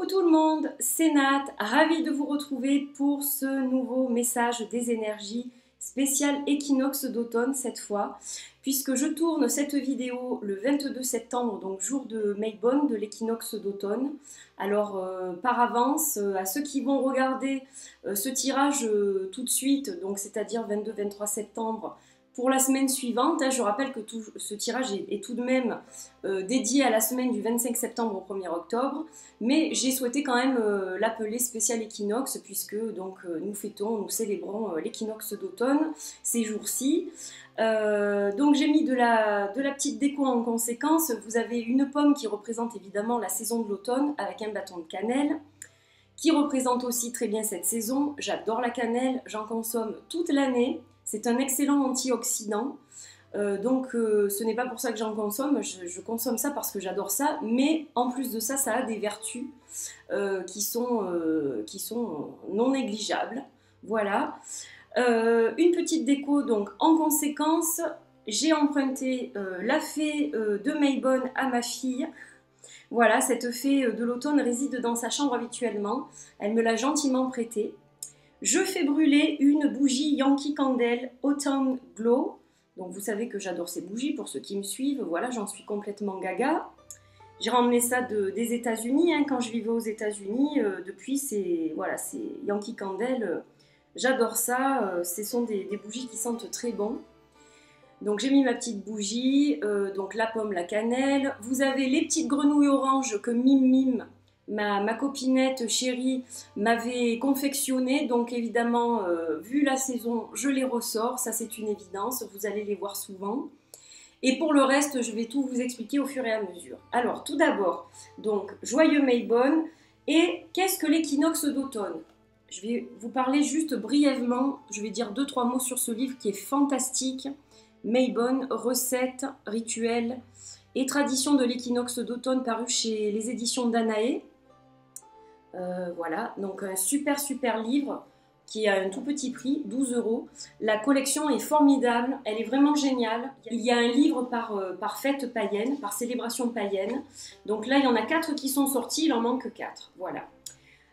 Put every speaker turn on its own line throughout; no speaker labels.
tout le monde, c'est Nat, ravie de vous retrouver pour ce nouveau message des énergies spécial équinoxe d'automne cette fois, puisque je tourne cette vidéo le 22 septembre, donc jour de Maybonne, de l'équinoxe d'automne. Alors par avance, à ceux qui vont regarder ce tirage tout de suite, donc c'est-à-dire 22-23 septembre, pour la semaine suivante, je rappelle que ce tirage est tout de même dédié à la semaine du 25 septembre au 1er octobre, mais j'ai souhaité quand même l'appeler spécial équinoxe, puisque donc, nous célébrons l'équinoxe d'automne ces jours-ci. Donc j'ai mis de la petite déco en conséquence. Vous avez une pomme qui représente évidemment la saison de l'automne avec un bâton de cannelle, qui représente aussi très bien cette saison. J'adore la cannelle, j'en consomme toute l'année. C'est un excellent antioxydant, donc ce n'est pas pour ça que j'en consomme, je consomme ça parce que j'adore ça, mais en plus de ça, ça a des vertus qui sont non négligeables. Voilà. Une petite déco, donc en conséquence, j'ai emprunté la fée de Maybonne à ma fille. Voilà, cette fée de l'automne réside dans sa chambre habituellement, elle me l'a gentiment prêtée. Je fais brûler une bougie Yankee Candle Autumn Glow. Donc vous savez que j'adore ces bougies, pour ceux qui me suivent, voilà, j'en suis complètement gaga. J'ai ramené ça des États-Unis, hein, quand je vivais aux États-Unis. Depuis, c'est Yankee Candle, j'adore ça. Ce sont des bougies qui sentent très bon. Donc j'ai mis ma petite bougie, donc la pomme, la cannelle. Vous avez les petites grenouilles oranges que Mim, ma copinette chérie, m'avait confectionné, donc évidemment, vu la saison, je les ressors, ça c'est une évidence, vous allez les voir souvent. Et pour le reste, je vais tout vous expliquer au fur et à mesure. Alors, tout d'abord, donc, joyeux Maybonne, et qu'est-ce que l'équinoxe d'automne? Je vais vous parler juste brièvement, je vais dire 2-3 mots sur ce livre qui est fantastique. Maybonne, recettes, rituels et traditions de l'équinoxe d'automne, paru chez les éditions Danaé. Voilà, donc un super livre qui a un tout petit prix, 12 €. La collection est formidable, elle est vraiment géniale. Il y a un livre par fête païenne, par célébration païenne. Donc là, il y en a 4 qui sont sortis, il en manque 4. Voilà.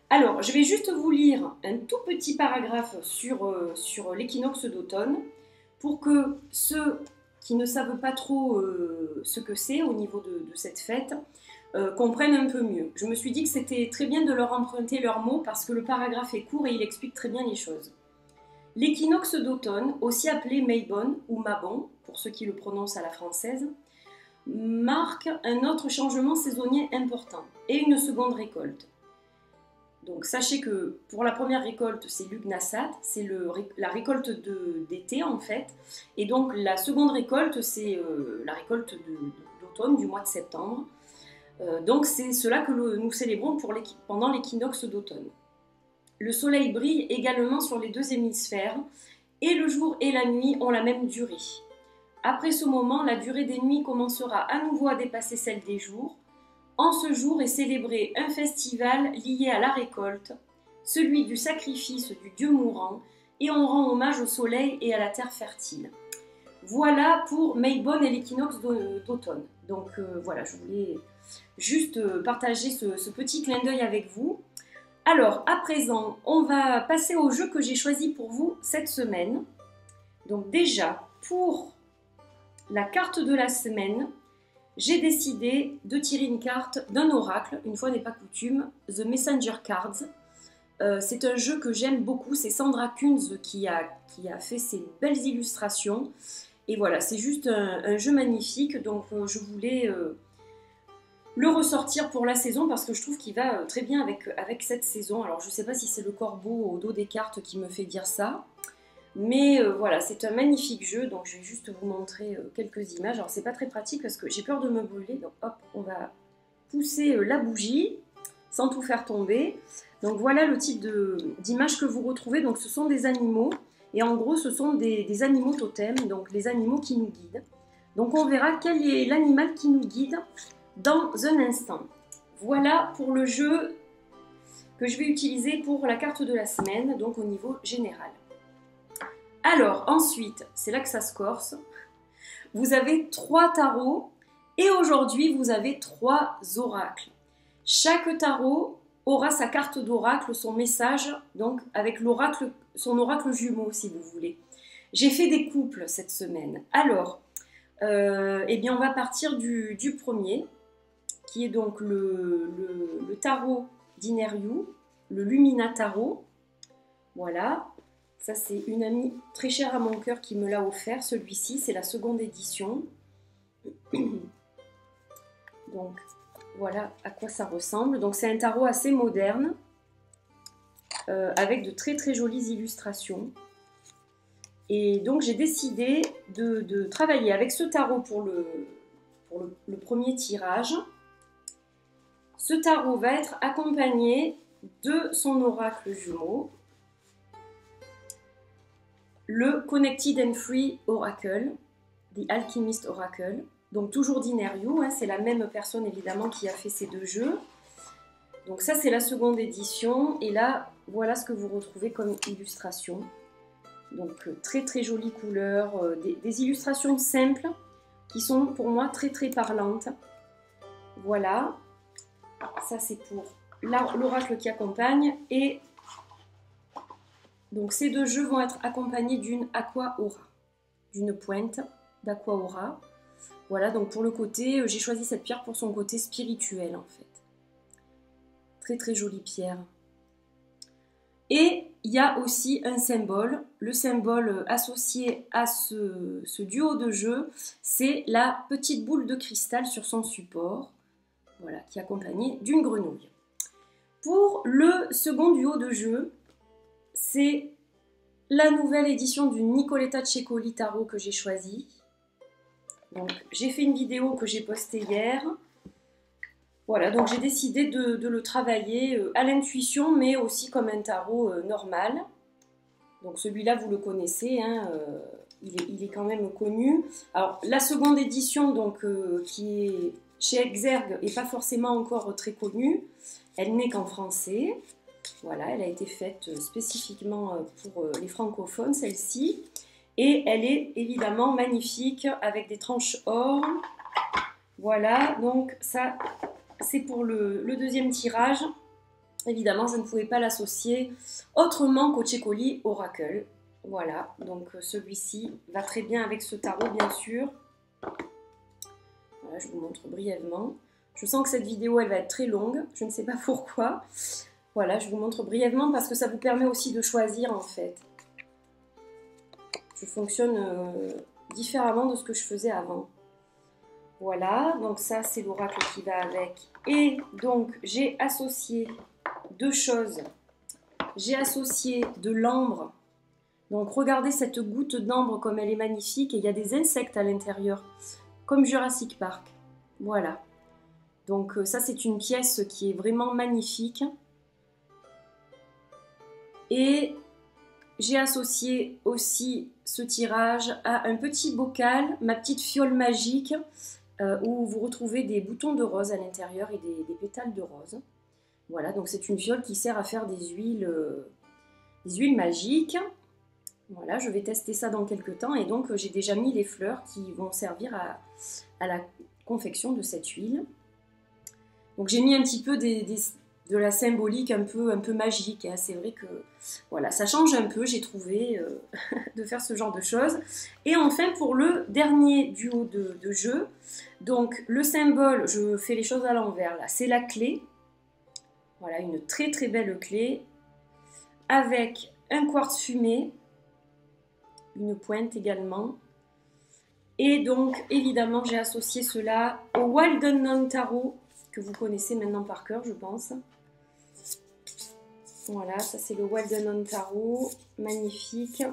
Alors, je vais juste vous lire un tout petit paragraphe sur l'équinoxe d'automne pour que ceux qui ne savent pas trop ce que c'est au niveau de cette fête comprennent un peu mieux. Je me suis dit que c'était très bien de leur emprunter leurs mots parce que le paragraphe est court et il explique très bien les choses. L'équinoxe d'automne, aussi appelé Maybonne ou Mabon, pour ceux qui le prononcent à la française, marque un autre changement saisonnier important et une seconde récolte. Donc sachez que pour la première récolte, c'est l'Ugnasat, c'est la récolte d'été en fait, et donc la seconde récolte, c'est la récolte d'automne, du mois de septembre. Donc c'est cela que nous célébrons pendant l'équinoxe d'automne. Le soleil brille également sur les 2 hémisphères, et le jour et la nuit ont la même durée. Après ce moment, la durée des nuits commencera à nouveau à dépasser celle des jours. En ce jour est célébré un festival lié à la récolte, celui du sacrifice du dieu mourant, et on rend hommage au soleil et à la terre fertile. Voilà pour Maybonne et l'équinoxe d'automne. Donc voilà, je voulais juste partager ce petit clin d'œil avec vous. Alors, à présent, on va passer au jeu que j'ai choisi pour vous cette semaine. Donc déjà, pour la carte de la semaine, j'ai décidé de tirer une carte d'un oracle, une fois n'est pas coutume, The Messenger Cards. C'est un jeu que j'aime beaucoup, c'est Sandra Kunz qui a fait ces belles illustrations. Et voilà, c'est juste un jeu magnifique, donc je voulais le ressortir pour la saison parce que je trouve qu'il va très bien avec cette saison. Alors je ne sais pas si c'est le corbeau au dos des cartes qui me fait dire ça. Mais voilà, c'est un magnifique jeu, donc je vais juste vous montrer quelques images. Alors c'est pas très pratique parce que j'ai peur de me brûler, donc hop, on va pousser la bougie sans tout faire tomber. Donc voilà le type d'image que vous retrouvez, donc ce sont des animaux, et en gros ce sont des animaux totems, donc les animaux qui nous guident. Donc on verra quel est l'animal qui nous guide dans un instant. Voilà pour le jeu que je vais utiliser pour la carte de la semaine, donc au niveau général. Alors, ensuite, c'est là que ça se corse. Vous avez 3 tarots et aujourd'hui, vous avez 3 oracles. Chaque tarot aura sa carte d'oracle, son message, donc avec l'oracle, son oracle jumeau si vous voulez. J'ai fait des couples cette semaine. Alors, eh bien on va partir du premier, qui est donc le tarot d'Ineriu, le Lumina Tarot. Voilà, ça c'est une amie très chère à mon cœur qui me l'a offert, celui-ci, c'est la seconde édition. Donc voilà à quoi ça ressemble. Donc c'est un tarot assez moderne, avec de très très jolies illustrations. Et donc j'ai décidé de travailler avec ce tarot pour le premier tirage. Ce tarot va être accompagné de son oracle jumeau, le Connected and Free Oracle, The Alchemist Oracle, donc toujours d'Ineriu, hein, c'est la même personne évidemment qui a fait ces deux jeux. Donc ça c'est la seconde édition, et là voilà ce que vous retrouvez comme illustration. Donc très très jolies couleurs, des illustrations simples qui sont pour moi très très parlantes. Voilà, ça c'est pour l'oracle qui accompagne, et donc ces deux jeux vont être accompagnés d'une Aqua Aura, d'une pointe d'Aqua Aura. Voilà, donc pour le côté, j'ai choisi cette pierre pour son côté spirituel en fait. Très très jolie pierre. Et il y a aussi un symbole, le symbole associé à ce duo de jeu, c'est la petite boule de cristal sur son support, voilà, qui est accompagnée d'une grenouille. Pour le second duo de jeu, c'est la nouvelle édition du Nicoletta Cecoli Tarot que j'ai choisi. Donc j'ai fait une vidéo que j'ai postée hier. Voilà, donc j'ai décidé de le travailler à l'intuition, mais aussi comme un tarot normal. Donc celui-là, vous le connaissez, hein, il est quand même connu. Alors la seconde édition, donc, qui est chez Exergue, n'est pas forcément encore très connue. Elle n'est qu'en français. Voilà, elle a été faite spécifiquement pour les francophones, celle-ci. Et elle est évidemment magnifique, avec des tranches or. Voilà, donc ça... c'est pour le deuxième tirage. Évidemment, je ne pouvais pas l'associer autrement qu'au Cecoli Oracle. Voilà, donc celui-ci va très bien avec ce tarot, bien sûr. Voilà, je vous montre brièvement. Je sens que cette vidéo, elle va être très longue. Je ne sais pas pourquoi. Voilà, je vous montre brièvement parce que ça vous permet aussi de choisir, en fait. Je fonctionne différemment de ce que je faisais avant. Voilà, donc ça c'est l'oracle qui va avec. Et donc j'ai associé deux choses. J'ai associé de l'ambre. Donc regardez cette goutte d'ambre comme elle est magnifique. Et il y a des insectes à l'intérieur, comme Jurassic Park. Voilà. Donc ça c'est une pièce qui est vraiment magnifique. Et j'ai associé aussi ce tirage à un petit bocal, ma petite fiole magique, où vous retrouvez des boutons de rose à l'intérieur et des pétales de rose. Voilà, donc c'est une fiole qui sert à faire des huiles magiques. Voilà, je vais tester ça dans quelques temps, et donc j'ai déjà mis les fleurs qui vont servir à la confection de cette huile. Donc j'ai mis un petit peu de la symbolique un peu magique, hein. C'est vrai que voilà, ça change un peu, j'ai trouvé, de faire ce genre de choses. Et enfin pour le dernier duo de jeu, donc le symbole, je fais les choses à l'envers là, c'est la clé. Voilà, une très très belle clé avec un quartz fumé, une pointe également. Et donc évidemment j'ai associé cela au Wild Unknown Tarot, que vous connaissez maintenant par cœur, je pense. Voilà, ça c'est le Wild Unknown Tarot, magnifique.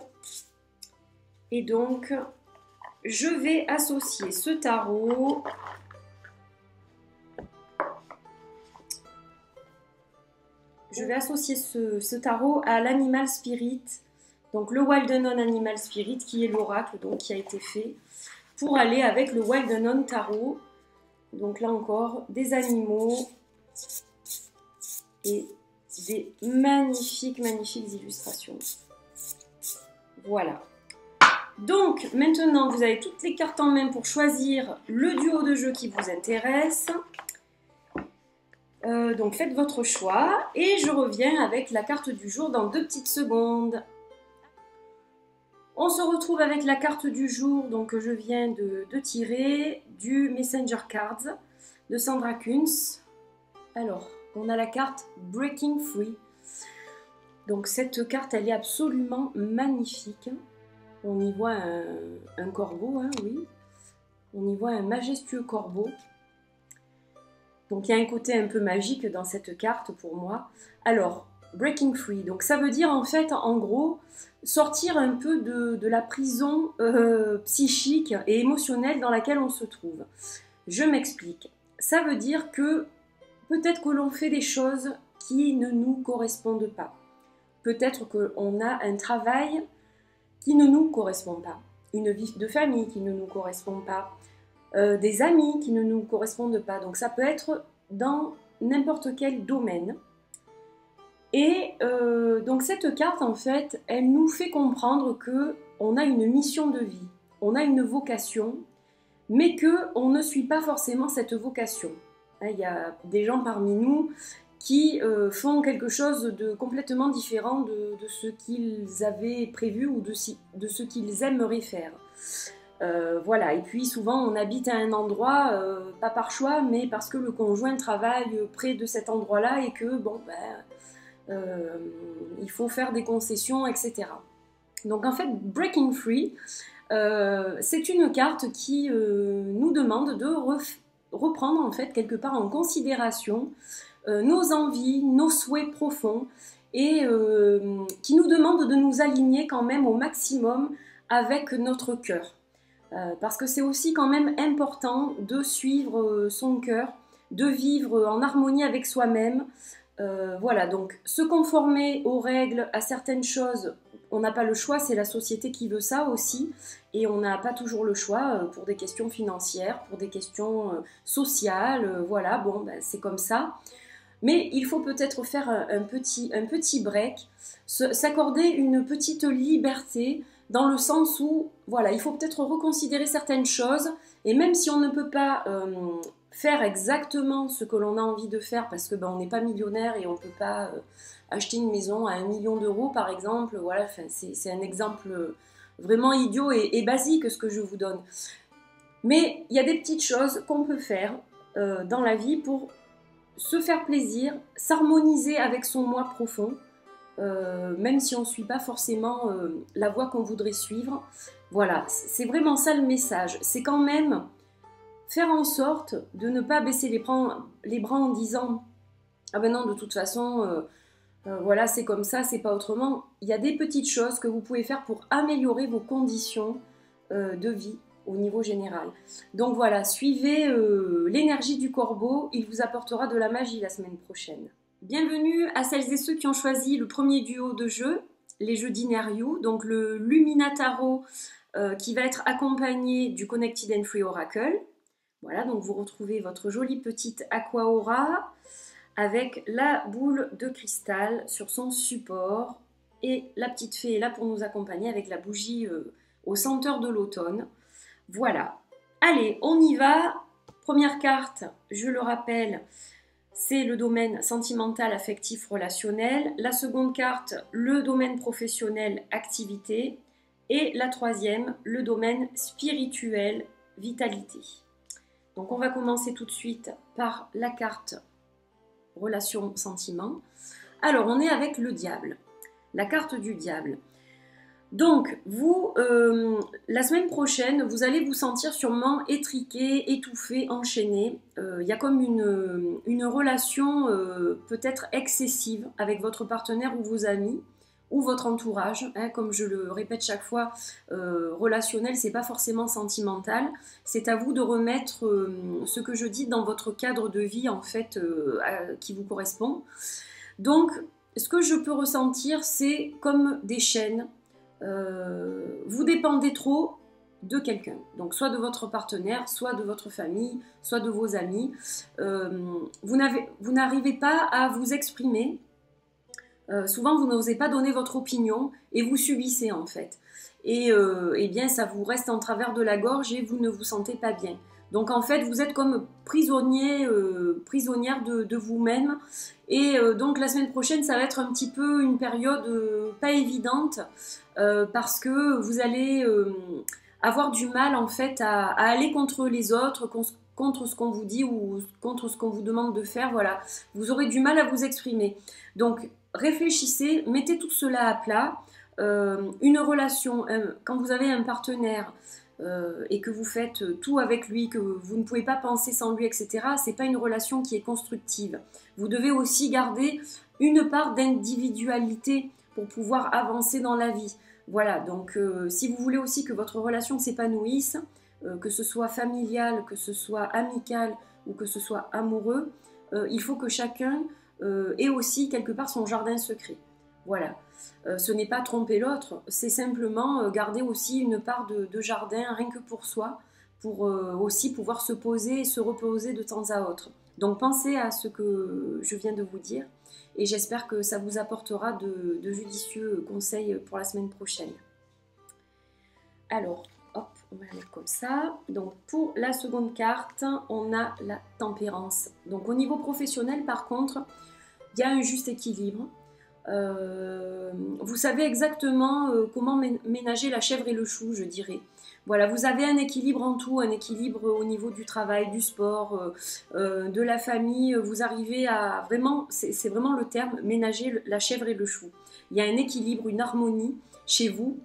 Et donc, je vais associer ce tarot ce tarot à l'Animal Spirit, donc le Wild Unknown Animal Spirit, qui est l'oracle qui a été fait pour aller avec le Wild Unknown Tarot. Donc là encore, des animaux et des magnifiques illustrations. Voilà. Donc maintenant, vous avez toutes les cartes en main pour choisir le duo de jeu qui vous intéresse. Donc faites votre choix et je reviens avec la carte du jour dans 2 petites secondes. On se retrouve avec la carte du jour donc, que je viens de tirer du Messenger Cards de Sandra Kunz. Alors, on a la carte Breaking Free. Donc cette carte, elle est absolument magnifique. On y voit un corbeau, hein, oui. On y voit un majestueux corbeau. Donc il y a un côté un peu magique dans cette carte pour moi. Alors, Breaking Free, donc ça veut dire en fait, en gros, sortir un peu de la prison psychique et émotionnelle dans laquelle on se trouve. Je m'explique. Ça veut dire que peut-être que l'on fait des choses qui ne nous correspondent pas. Peut-être qu'on a un travail qui ne nous correspond pas. Une vie de famille qui ne nous correspond pas. Des amis qui ne nous correspondent pas. Donc ça peut être dans n'importe quel domaine. Et donc cette carte, en fait, elle nous fait comprendre qu'on a une mission de vie, on a une vocation, mais qu'on ne suit pas forcément cette vocation. Il y a des gens parmi nous qui font quelque chose de complètement différent de ce qu'ils avaient prévu ou de ce qu'ils aimeraient faire. Voilà, et puis souvent on habite à un endroit, pas par choix, mais parce que le conjoint travaille près de cet endroit-là et que, bon, il faut faire des concessions, etc. Donc en fait, Breaking Free, c'est une carte qui nous demande de reprendre en fait quelque part en considération nos envies, nos souhaits profonds et qui nous demande de nous aligner quand même au maximum avec notre cœur. Parce que c'est aussi quand même important de suivre son cœur, de vivre en harmonie avec soi-même. Voilà, donc se conformer aux règles, à certaines choses, on n'a pas le choix, c'est la société qui veut ça aussi, et on n'a pas toujours le choix pour des questions financières, pour des questions sociales, voilà, bon, ben, c'est comme ça. Mais il faut peut-être faire un petit break, s'accorder une petite liberté, dans le sens où, voilà, il faut peut-être reconsidérer certaines choses, et même si on ne peut pas faire exactement ce que l'on a envie de faire, parce que on n'est pas millionnaire et on ne peut pas acheter une maison à 1 million d'euros, par exemple, voilà, c'est un exemple vraiment idiot et basique ce que je vous donne. Mais il y a des petites choses qu'on peut faire dans la vie pour se faire plaisir, s'harmoniser avec son moi profond, même si on ne suit pas forcément la voie qu'on voudrait suivre. Voilà, c'est vraiment ça le message. C'est quand même faire en sorte de ne pas baisser les bras en disant « Ah ben non, de toute façon, voilà, c'est comme ça, c'est pas autrement ». Il y a des petites choses que vous pouvez faire pour améliorer vos conditions de vie au niveau général. Donc voilà, suivez l'énergie du corbeau, il vous apportera de la magie la semaine prochaine. Bienvenue à celles et ceux qui ont choisi le premier duo de jeux, les jeux d'Inariu, donc le Lumina Tarot qui va être accompagné du Connected and Free Oracle. Voilà, donc vous retrouvez votre jolie petite Aqua Aura avec la boule de cristal sur son support et la petite fée est là pour nous accompagner avec la bougie aux senteurs de l'automne. Voilà, allez, on y va. Première carte, je le rappelle, c'est le domaine sentimental, affectif, relationnel. La seconde carte, le domaine professionnel, activité. Et la troisième, le domaine spirituel, vitalité. Donc on va commencer tout de suite par la carte relation sentiment. Alors on est avec le diable, la carte du diable. Donc vous, la semaine prochaine, vous allez vous sentir sûrement étriqué, étouffé, enchaîné. Il y a comme une relation peut-être excessive avec votre partenaire ou vos amis ou votre entourage, hein, comme je le répète chaque fois, relationnel, c'est pas forcément sentimental. C'est à vous de remettre ce que je dis dans votre cadre de vie, en fait, qui vous correspond. Donc, ce que je peux ressentir, c'est comme des chaînes. Vous dépendez trop de quelqu'un. Donc, soit de votre partenaire, soit de votre famille, soit de vos amis. Vous n'arrivez pas à vous exprimer. Souvent vous n'osez pas donner votre opinion et vous subissez en fait. Et bien ça vous reste en travers de la gorge et vous ne vous sentez pas bien. Donc en fait, vous êtes comme prisonnier, prisonnière de vous-même. Et donc la semaine prochaine, ça va être un petit peu une période pas évidente parce que vous allez avoir du mal en fait à aller contre les autres, contre ce qu'on vous dit ou contre ce qu'on vous demande de faire. Voilà, vous aurez du mal à vous exprimer. Donc réfléchissez, mettez tout cela à plat. Une relation, quand vous avez un partenaire et que vous faites tout avec lui, que vous ne pouvez pas penser sans lui, etc., c'est pas une relation qui est constructive. Vous devez aussi garder une part d'individualité pour pouvoir avancer dans la vie. Voilà, donc si vous voulez aussi que votre relation s'épanouisse, que ce soit familial, que ce soit amical ou que ce soit amoureux, il faut que chacun ait aussi quelque part son jardin secret. Voilà, ce n'est pas tromper l'autre, c'est simplement garder aussi une part de jardin rien que pour soi, pour aussi pouvoir se poser et se reposer de temps à autre. Donc pensez à ce que je viens de vous dire et j'espère que ça vous apportera de judicieux conseils pour la semaine prochaine. Alors, hop, on va la mettre comme ça. Donc pour la seconde carte, on a la tempérance. Donc au niveau professionnel, par contre, il y a un juste équilibre. Vous savez exactement comment ménager la chèvre et le chou, je dirais. Voilà, vous avez un équilibre en tout, un équilibre au niveau du travail, du sport, de la famille. Vous arrivez à vraiment, c'est vraiment le terme, ménager la chèvre et le chou. Il y a un équilibre, une harmonie chez vous.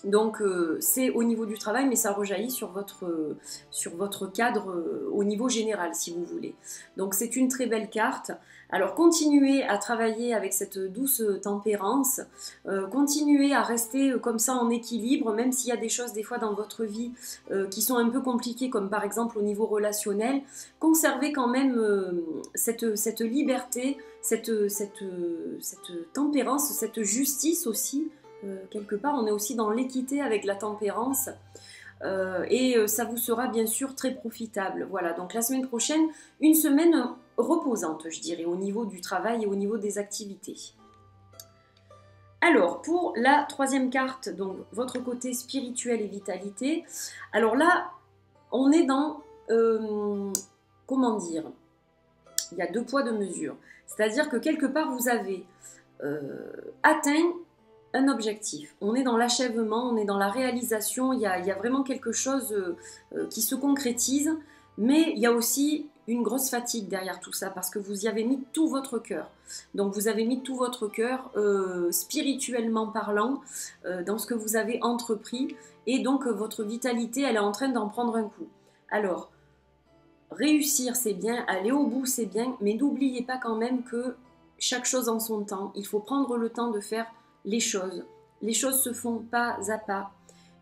Donc c'est au niveau du travail, mais ça rejaillit sur votre cadre au niveau général, si vous voulez. Donc c'est une très belle carte. Alors continuez à travailler avec cette douce tempérance, continuez à rester comme ça en équilibre, même s'il y a des choses des fois dans votre vie qui sont un peu compliquées, comme par exemple au niveau relationnel. Conservez quand même cette liberté, cette tempérance, cette justice aussi. Quelque part, on est aussi dans l'équité avec la tempérance et ça vous sera bien sûr très profitable. Voilà, donc la semaine prochaine, une semaine reposante, je dirais, au niveau du travail et au niveau des activités. Alors, pour la troisième carte, donc votre côté spirituel et vitalité, alors là, on est dans, comment dire, il y a 2 poids 2 mesures. C'est-à-dire que quelque part, vous avez atteint un objectif. On est dans l'achèvement, on est dans la réalisation, il y a vraiment quelque chose qui se concrétise, mais il y a aussi une grosse fatigue derrière tout ça, parce que vous y avez mis tout votre cœur. Donc vous avez mis tout votre cœur, spirituellement parlant, dans ce que vous avez entrepris, et donc votre vitalité, elle est en train d'en prendre un coup. Alors, réussir c'est bien, aller au bout c'est bien, mais n'oubliez pas quand même que chaque chose en son temps, il faut prendre le temps de faire les choses se font pas à pas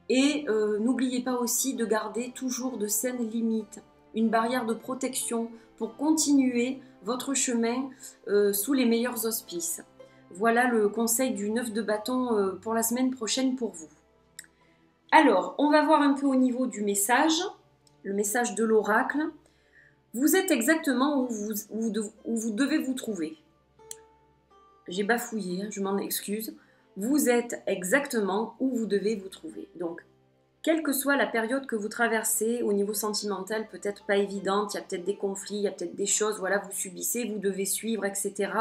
et n'oubliez pas aussi de garder toujours de saines limites, une barrière de protection pour continuer votre chemin sous les meilleurs auspices. Voilà le conseil du 9 de bâton pour la semaine prochaine pour vous. Alors, on va voir un peu au niveau du message, le message de l'oracle. Vous êtes exactement où vous devez vous trouver. J'ai bafouillé, je m'en excuse. Vous êtes exactement où vous devez vous trouver. Donc, quelle que soit la période que vous traversez, au niveau sentimental, peut-être pas évidente, il y a peut-être des conflits, il y a peut-être des choses, voilà, vous subissez, vous devez suivre, etc.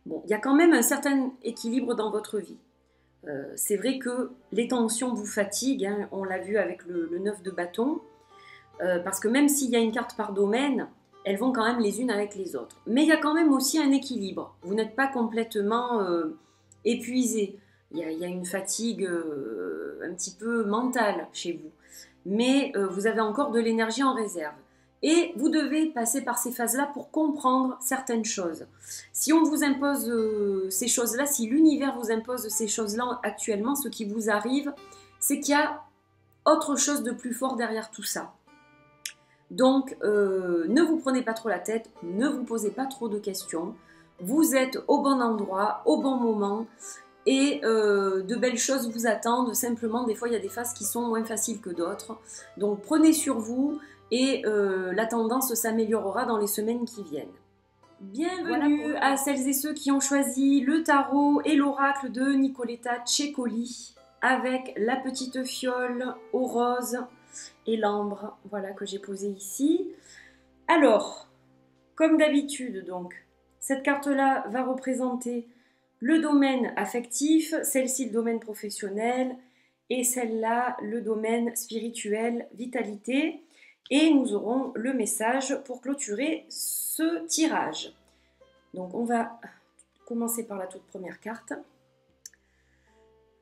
Bon, il y a quand même un certain équilibre dans votre vie. C'est vrai que les tensions vous fatiguent, hein, on l'a vu avec le 9 de bâton, parce que même s'il y a une carte par domaine, elles vont quand même les unes avec les autres. Mais il y a quand même aussi un équilibre. Vous n'êtes pas complètement épuisé. Il y a une fatigue un petit peu mentale chez vous. Mais vous avez encore de l'énergie en réserve. Et vous devez passer par ces phases-là pour comprendre certaines choses. Si on vous impose ces choses-là, si l'univers vous impose ces choses-là actuellement, ce qui vous arrive, c'est qu'il y a autre chose de plus fort derrière tout ça. Donc, ne vous prenez pas trop la tête, ne vous posez pas trop de questions. Vous êtes au bon endroit, au bon moment, et de belles choses vous attendent. Simplement, des fois, il y a des phases qui sont moins faciles que d'autres. Donc, prenez sur vous, et la tendance s'améliorera dans les semaines qui viennent. Bienvenue à celles et ceux qui ont choisi le tarot et l'oracle de Nicoletta Cecoli, avec la petite fiole au rose. et l'ambre, voilà, que j'ai posé ici. Alors, comme d'habitude, donc, cette carte-là va représenter le domaine affectif, celle-ci le domaine professionnel, et celle-là le domaine spirituel, vitalité. Et nous aurons le message pour clôturer ce tirage. Donc on va commencer par la toute première carte.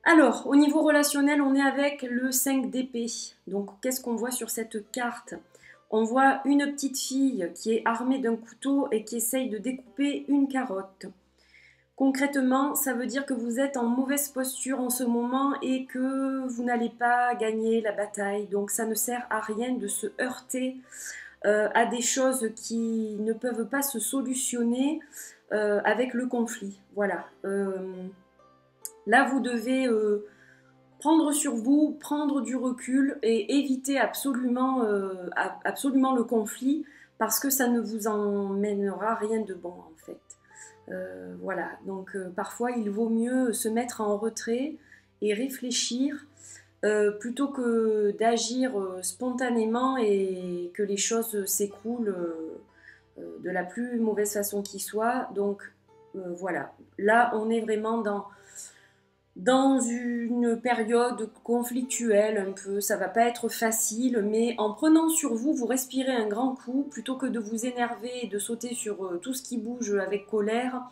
Alors, au niveau relationnel, on est avec le 5 d'épée. Donc, qu'est-ce qu'on voit sur cette carte? On voit une petite fille qui est armée d'un couteau et qui essaye de découper une carotte. Concrètement, ça veut dire que vous êtes en mauvaise posture en ce moment et que vous n'allez pas gagner la bataille. Donc, ça ne sert à rien de se heurter à des choses qui ne peuvent pas se solutionner avec le conflit. Voilà. Là, vous devez prendre sur vous, prendre du recul et éviter absolument le conflit parce que ça ne vous emmènera rien de bon en fait. Voilà, donc parfois il vaut mieux se mettre en retrait et réfléchir plutôt que d'agir spontanément et que les choses s'écroulent de la plus mauvaise façon qui soit. Donc voilà, là on est vraiment dans une période conflictuelle un peu, ça va pas être facile, mais en prenant sur vous, vous respirez un grand coup, plutôt que de vous énerver et de sauter sur tout ce qui bouge avec colère,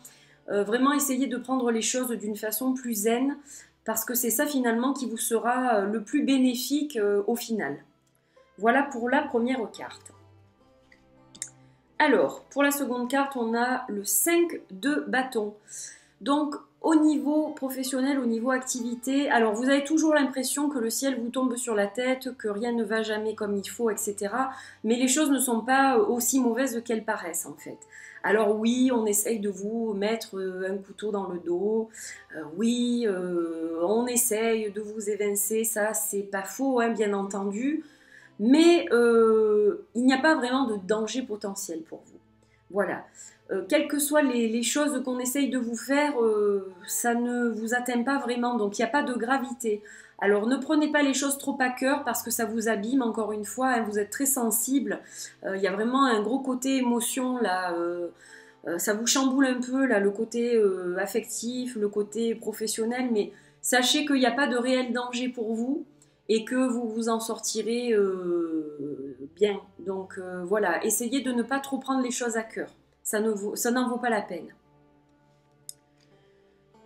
vraiment essayez de prendre les choses d'une façon plus zen, parce que c'est ça finalement qui vous sera le plus bénéfique au final. Voilà pour la première carte. Alors, pour la seconde carte, on a le 5 de bâton. Donc, au niveau professionnel, au niveau activité, alors vous avez toujours l'impression que le ciel vous tombe sur la tête, que rien ne va jamais comme il faut, etc. Mais les choses ne sont pas aussi mauvaises qu'elles paraissent en fait. Alors oui, on essaye de vous mettre un couteau dans le dos, oui, on essaye de vous évincer, ça c'est pas faux, hein, bien entendu, mais il n'y a pas vraiment de danger potentiel pour vous. Voilà. Quelles que soient les choses qu'on essaye de vous faire, ça ne vous atteint pas vraiment, donc il n'y a pas de gravité. Alors ne prenez pas les choses trop à cœur parce que ça vous abîme, encore une fois, hein, vous êtes très sensible, il y a vraiment un gros côté émotion là, ça vous chamboule un peu là, le côté affectif, le côté professionnel, mais sachez qu'il n'y a pas de réel danger pour vous et que vous vous en sortirez bien. Donc voilà, essayez de ne pas trop prendre les choses à cœur. Ça n'en vaut pas la peine.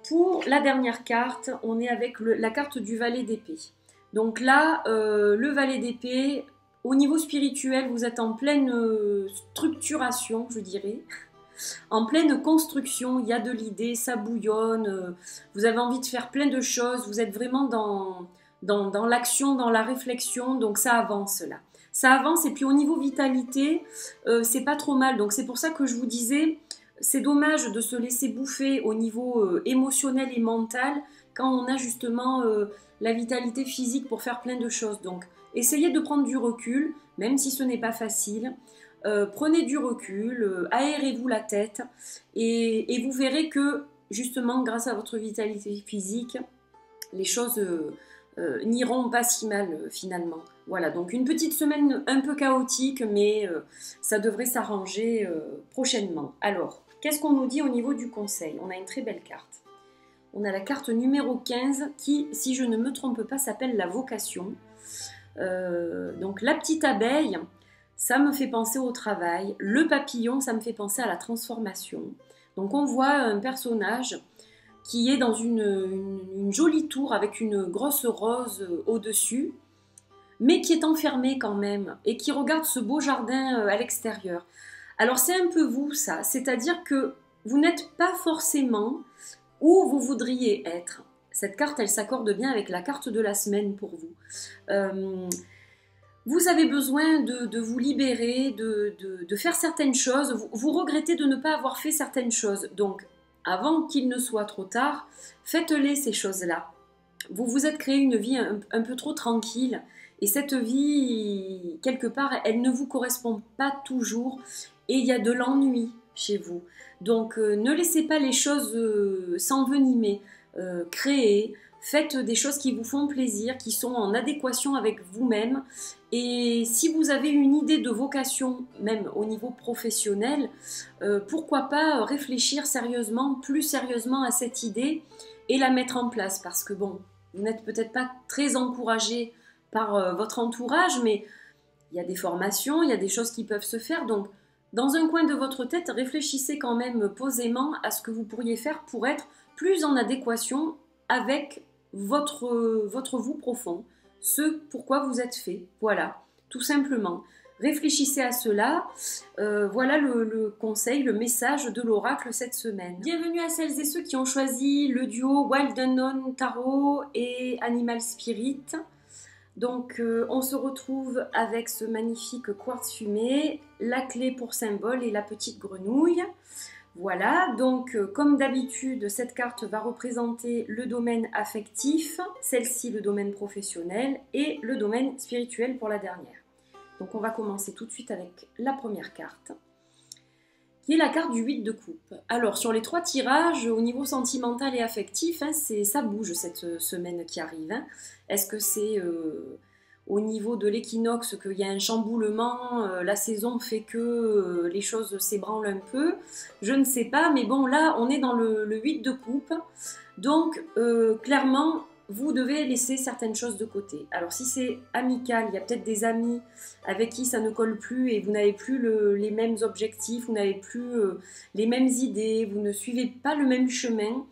Pour la dernière carte, on est avec la carte du valet d'épée. Donc là, le valet d'épée, au niveau spirituel, vous êtes en pleine structuration, je dirais. En pleine construction, il y a de l'idée, ça bouillonne, vous avez envie de faire plein de choses, vous êtes vraiment dans l'action, dans la réflexion, donc ça avance là. Ça avance et puis au niveau vitalité, c'est pas trop mal. Donc c'est pour ça que je vous disais, c'est dommage de se laisser bouffer au niveau émotionnel et mental quand on a justement la vitalité physique pour faire plein de choses. Donc essayez de prendre du recul, même si ce n'est pas facile. Prenez du recul, aérez-vous la tête et vous verrez que justement grâce à votre vitalité physique, les choses n'iront pas si mal finalement. Voilà, donc une petite semaine un peu chaotique, mais ça devrait s'arranger prochainement. Alors, qu'est-ce qu'on nous dit au niveau du conseil? On a une très belle carte. On a la carte numéro 15 qui, si je ne me trompe pas, s'appelle la vocation. Donc la petite abeille, ça me fait penser au travail. Le papillon, ça me fait penser à la transformation. Donc on voit un personnage qui est dans une jolie tour avec une grosse rose au-dessus, mais qui est enfermé quand même et qui regarde ce beau jardin à l'extérieur. Alors c'est un peu vous ça, c'est-à-dire que vous n'êtes pas forcément où vous voudriez être. Cette carte, elle s'accorde bien avec la carte de la semaine pour vous. Vous avez besoin de vous libérer, de faire certaines choses. Vous regrettez de ne pas avoir fait certaines choses. Donc, avant qu'il ne soit trop tard, faites-les ces choses-là. Vous vous êtes créé une vie un peu trop tranquille. Et cette vie, quelque part, elle ne vous correspond pas toujours. Et il y a de l'ennui chez vous. Donc, ne laissez pas les choses s'envenimer. Créez, Faites des choses qui vous font plaisir, qui sont en adéquation avec vous-même. Et si vous avez une idée de vocation, même au niveau professionnel, pourquoi pas réfléchir sérieusement, plus sérieusement à cette idée et la mettre en place. Parce que bon, vous n'êtes peut-être pas très encouragé par votre entourage, mais il y a des formations, il y a des choses qui peuvent se faire. Donc, dans un coin de votre tête, réfléchissez quand même posément à ce que vous pourriez faire pour être plus en adéquation avec votre vous profond, ce pourquoi vous êtes fait. Voilà, tout simplement. Réfléchissez à cela. Voilà le conseil, le message de l'oracle cette semaine. Bienvenue à celles et ceux qui ont choisi le duo Wild Unknown Tarot et Animal Spirit. Donc on se retrouve avec ce magnifique quartz fumé, la clé pour symbole et la petite grenouille. Voilà, donc comme d'habitude, cette carte va représenter le domaine affectif, celle-ci le domaine professionnel et le domaine spirituel pour la dernière. Donc on va commencer tout de suite avec la première carte, qui est la carte du 8 de coupe. Alors sur les 3 tirages, au niveau sentimental et affectif, hein, ça bouge cette semaine qui arrive. Hein. Est-ce que c'est au niveau de l'équinoxe qu'il y a un chamboulement, la saison fait que les choses s'ébranlent un peu? Je ne sais pas, mais bon là on est dans le 8 de coupe, donc clairement vous devez laisser certaines choses de côté. Alors si c'est amical, il y a peut-être des amis avec qui ça ne colle plus et vous n'avez plus les mêmes objectifs, vous n'avez plus les mêmes idées, vous ne suivez pas le même chemin.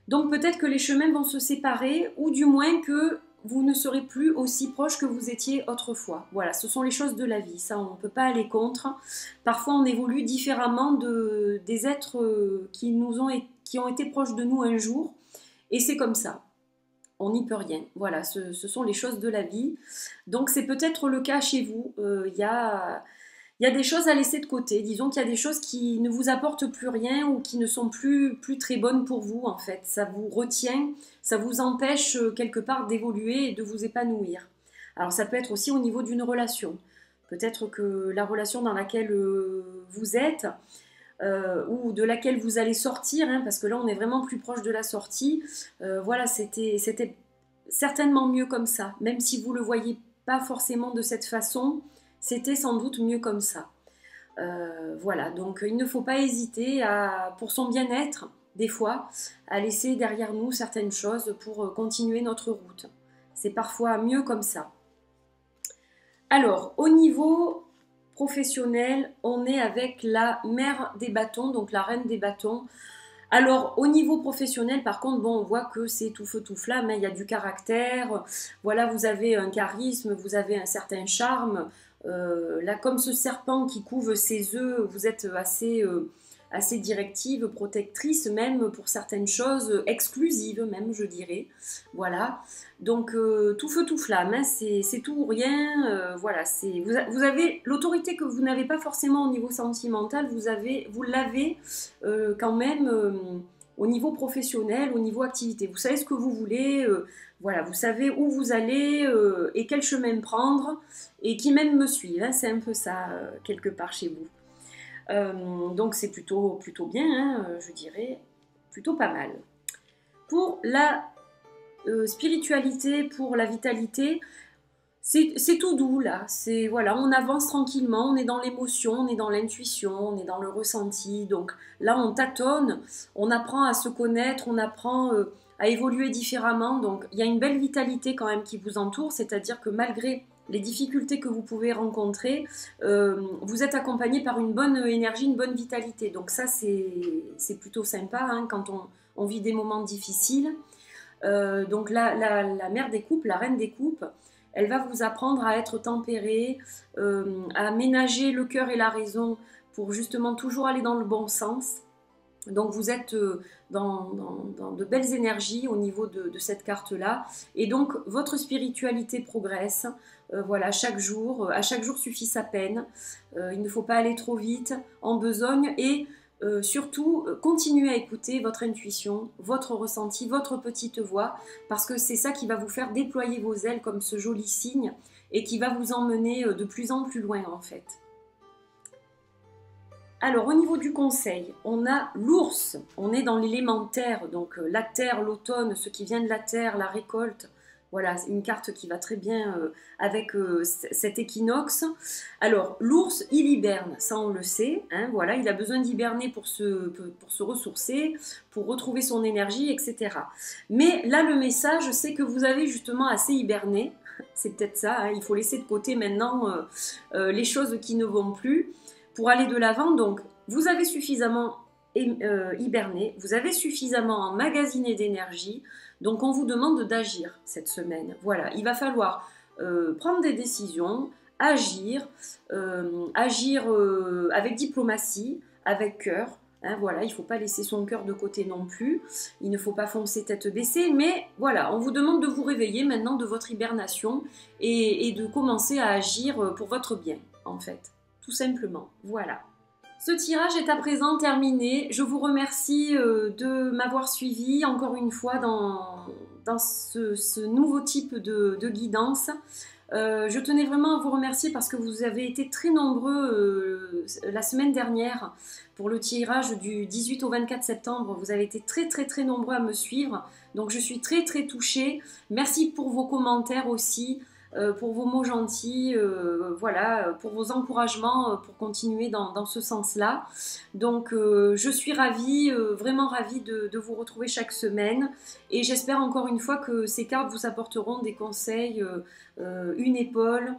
Donc peut-être que les chemins vont se séparer ou du moins que vous ne serez plus aussi proche que vous étiez autrefois. Voilà, ce sont les choses de la vie, ça on ne peut pas aller contre. Parfois on évolue différemment des êtres qui ont été proches de nous un jour et c'est comme ça. On n'y peut rien. Voilà, ce sont les choses de la vie. Donc c'est peut-être le cas chez vous. Il y a des choses à laisser de côté. Disons qu'il y a des choses qui ne vous apportent plus rien ou qui ne sont plus très bonnes pour vous en fait. Ça vous retient, ça vous empêche quelque part d'évoluer et de vous épanouir. Alors ça peut être aussi au niveau d'une relation. Peut-être que la relation dans laquelle vous êtes ou de laquelle vous allez sortir, hein, parce que là on est vraiment plus proche de la sortie, voilà, c'était certainement mieux comme ça, même si vous ne le voyez pas forcément de cette façon, c'était sans doute mieux comme ça. Voilà, donc il ne faut pas hésiter pour son bien-être, des fois, à laisser derrière nous certaines choses pour continuer notre route. C'est parfois mieux comme ça. Alors, au niveau professionnel, on est avec la mère des bâtons, donc la reine des bâtons. Alors au niveau professionnel, par contre, bon, on voit que c'est tout feu tout flamme, hein, il y a du caractère, voilà, vous avez un charisme, vous avez un certain charme. Là, comme ce serpent qui couve ses œufs, vous êtes assez directive, protectrice même pour certaines choses, exclusive même, je dirais. Voilà, donc tout feu tout flamme, hein, c'est tout ou rien. Voilà, vous avez l'autorité que vous n'avez pas forcément au niveau sentimental, vous l'avez quand même au niveau professionnel, au niveau activité. Vous savez ce que vous voulez, voilà, vous savez où vous allez et quel chemin prendre et qui même me suivent. Hein, c'est un peu ça quelque part chez vous. Donc c'est plutôt bien, hein, je dirais, plutôt pas mal. Pour la spiritualité, pour la vitalité, c'est tout doux là, voilà, on avance tranquillement, on est dans l'émotion, on est dans l'intuition, on est dans le ressenti, donc là on tâtonne, on apprend à se connaître, on apprend à évoluer différemment, donc il y a une belle vitalité quand même qui vous entoure, c'est-à-dire que malgré les difficultés que vous pouvez rencontrer, vous êtes accompagné par une bonne énergie, une bonne vitalité. Donc ça, c'est plutôt sympa hein, quand on vit des moments difficiles. Donc la mère des coupes, la reine des coupes, elle va vous apprendre à être tempérée, à ménager le cœur et la raison pour justement toujours aller dans le bon sens. Donc vous êtes dans de belles énergies au niveau de cette carte-là. Et donc votre spiritualité progresse. Voilà, à chaque jour suffit sa peine. Il ne faut pas aller trop vite, en besogne. Et surtout, continuez à écouter votre intuition, votre ressenti, votre petite voix. Parce que c'est ça qui va vous faire déployer vos ailes comme ce joli signe. Et qui va vous emmener de plus en plus loin en fait. Alors, au niveau du conseil, on a l'ours. On est dans l'élémentaire, donc la terre, l'automne, ce qui vient de la terre, la récolte. Voilà, c'est une carte qui va très bien avec cet équinoxe. Alors, l'ours, il hiberne, ça on le sait. Hein, voilà, il a besoin d'hiberner pour se ressourcer, pour retrouver son énergie, etc. Mais là, le message, c'est que vous avez justement assez hiberné. C'est peut-être ça, hein, il faut laisser de côté maintenant les choses qui ne vont plus pour aller de l'avant. Donc, vous avez suffisamment hiberné, vous avez suffisamment emmagasiné d'énergie, donc on vous demande d'agir cette semaine. Voilà, il va falloir prendre des décisions, agir, agir avec diplomatie, avec cœur. Hein, voilà, il ne faut pas laisser son cœur de côté non plus, il ne faut pas foncer tête baissée, mais voilà, on vous demande de vous réveiller maintenant de votre hibernation et de commencer à agir pour votre bien, en fait, tout simplement. Voilà. Ce tirage est à présent terminé. Je vous remercie de m'avoir suivi encore une fois dans ce nouveau type de guidance. Je tenais vraiment à vous remercier parce que vous avez été très nombreux la semaine dernière pour le tirage du 18 au 24 septembre. Vous avez été très nombreux à me suivre. Donc je suis très touchée. Merci pour vos commentaires aussi. Pour vos mots gentils, voilà, pour vos encouragements pour continuer dans ce sens-là. Donc je suis ravie, vraiment ravie de vous retrouver chaque semaine et j'espère encore une fois que ces cartes vous apporteront des conseils, une épaule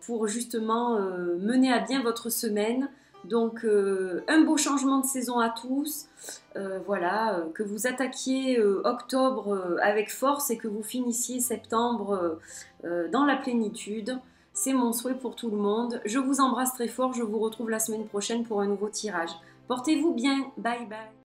pour justement mener à bien votre semaine. Donc un beau changement de saison à tous, voilà, que vous attaquiez octobre avec force et que vous finissiez septembre dans la plénitude. C'est mon souhait pour tout le monde. Je vous embrasse très fort, je vous retrouve la semaine prochaine pour un nouveau tirage. Portez-vous bien, bye bye.